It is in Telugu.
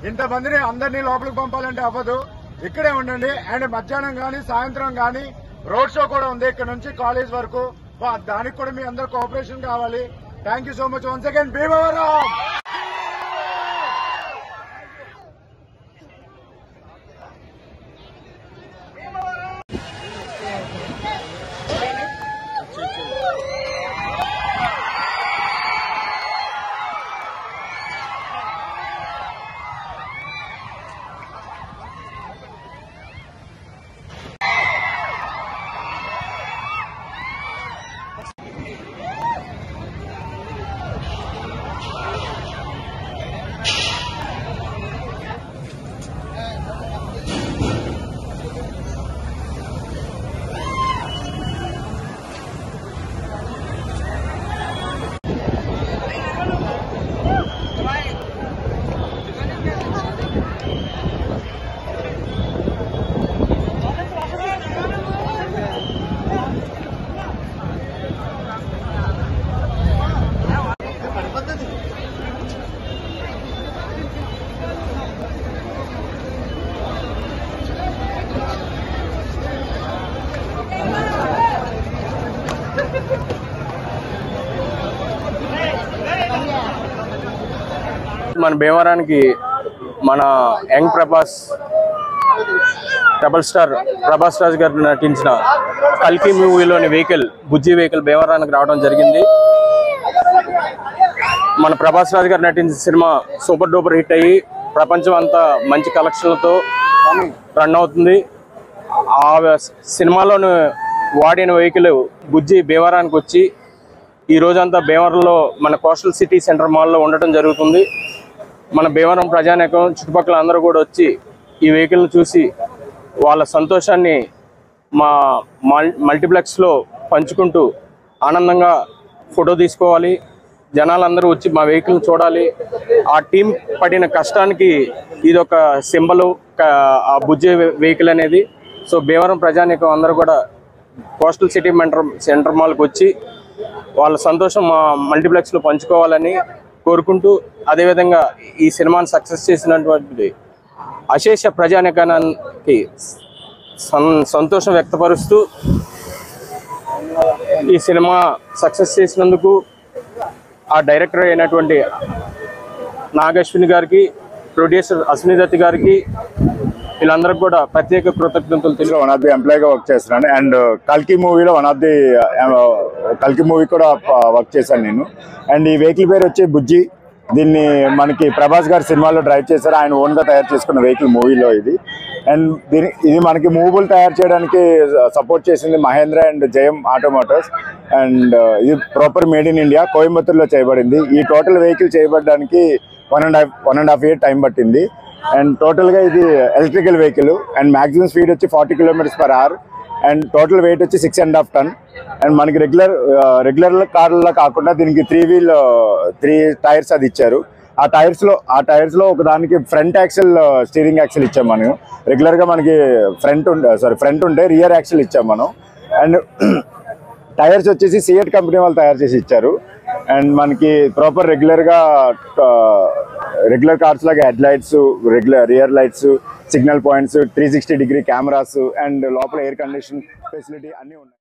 ఇంతమందిని అందరినీ లోపలికి పంపాలంటే అవ్వదు. ఇక్కడే ఉండండి. అండ్ మధ్యాహ్నం గానీ సాయంత్రం గానీ రోడ్ షో కూడా ఉంది ఇక్కడ నుంచి కాలేజ్ వరకు. దానికి కూడా మీ అందరు కోఆపరేషన్ కావాలి. Thank you so much once again. Bhimavaram. మన భీమవరానికి మన young rebel star Prabhas Raj గారు నటించిన కల్కి మూవీలోని బుజ్జి వెహికల్ భీమవరానికి రావడం జరిగింది. మన ప్రభాస్ రాజ్ గారు నటించిన సినిమా సూపర్ డూపర్ హిట్ అయ్యి ప్రపంచం అంతా మంచి కలెక్షన్లతో రన్ అవుతుంది. ఆ సినిమాలోని వాడిన వెహికల్ బుజ్జి భీమవరానికి వచ్చి ఈ రోజంతా భీమవరంలో మన కోస్టల్ సిటీ సెంటర్ మాల్లో ఉండటం జరుగుతుంది. మన భీమవరం ప్రజానీకం చుట్టుపక్కల అందరూ కూడా వచ్చి ఈ వెహికల్ని చూసి వాళ్ళ సంతోషాన్ని మా మల్టీప్లెక్స్లో పంచుకుంటూ ఆనందంగా ఫోటో తీసుకోవాలి. జనాలందరూ వచ్చి మా వెహికల్ని చూడాలి. ఆ టీం పడిన కష్టానికి ఇదొక సింబలు ఆ బుజ్జి వెహికల్ అనేది. సో భీమవరం ప్రజానీకం అందరూ కూడా కోస్టల్ సిటీ సెంటర్ మాల్కి వచ్చి వాళ్ళ సంతోషం మా మల్టీప్లెక్స్లో పంచుకోవాలని కోరుకుంటూ, అదేవిధంగా ఈ సినిమాని సక్సెస్ చేసినటువంటి అశేష ప్రజానీకానికి సంతోషం వ్యక్తపరుస్తూ ఈ సినిమా సక్సెస్ చేసినందుకు ఆ డైరెక్టర్ అయినటువంటి నాగశ్విని గారికి, ప్రొడ్యూసర్ అశ్విని దత్ గారికి, వీళ్ళందరికీ కూడా ప్రత్యేక కృతజ్ఞతలు తెలియ. వన్ ఆఫ్ ది ఎంప్లాయీగా వర్క్ చేస్తున్నాను. అండ్ కల్కి మూవీలో కల్కి మూవీ కూడా వర్క్ చేశాను నేను. అండ్ ఈ వెహికల్ పేరు వచ్చి బుజ్జి. దీన్ని మనకి ప్రభాస్ గారు సినిమాలో డ్రైవ్ చేశారు. ఆయన ఓన్గా తయారు చేసుకున్న వెహికల్ మూవీలో ఇది. అండ్ ఇది మనకి మూవబుల్ తయారు చేయడానికి సపోర్ట్ చేసింది మహేంద్ర అండ్ జయం ఆటోమోటర్స్. అండ్ ఇది ప్రాపర్ మేడ్ ఇన్ ఇండియా, కోయంబత్తూర్లో చేయబడింది. ఈ టోటల్ వెహికల్ చేయబడడానికి 1.5 year టైం పట్టింది. అండ్ టోటల్గా ఇది electrical vehicle. And maximum speed వచ్చి 40 km/h. అండ్ టోటల్ వెయిట్ వచ్చి 6.5 tons. అండ్ మనకి రెగ్యులర్ కార్లలో కాకుండా దీనికి 3 టైర్స్ అది ఇచ్చారు. ఆ టైర్స్ లో ఒకదానికి ఫ్రంట్ యాక్సిల్, స్టీరింగ్ యాక్సిల్ ఇచ్చాం మనం. రెగ్యులర్గా మనకి ఫ్రంట్ ఉంటే రియర్ యాక్సిల్ ఇచ్చాం మనం. అండ్ టైర్స్ వచ్చేసి సిఎట్ కంపెనీ వాళ్ళు తయారు చేసి ఇచ్చారు. అండ్ మనకి ప్రాపర్ రెగ్యులర్ కార్స్ లాగా head lights, rear lights, signal points, 360 degree cameras and లోపల ఎయిర్ కండిషన్ ఫెసిలిటీ అన్నీ ఉన్నాయి.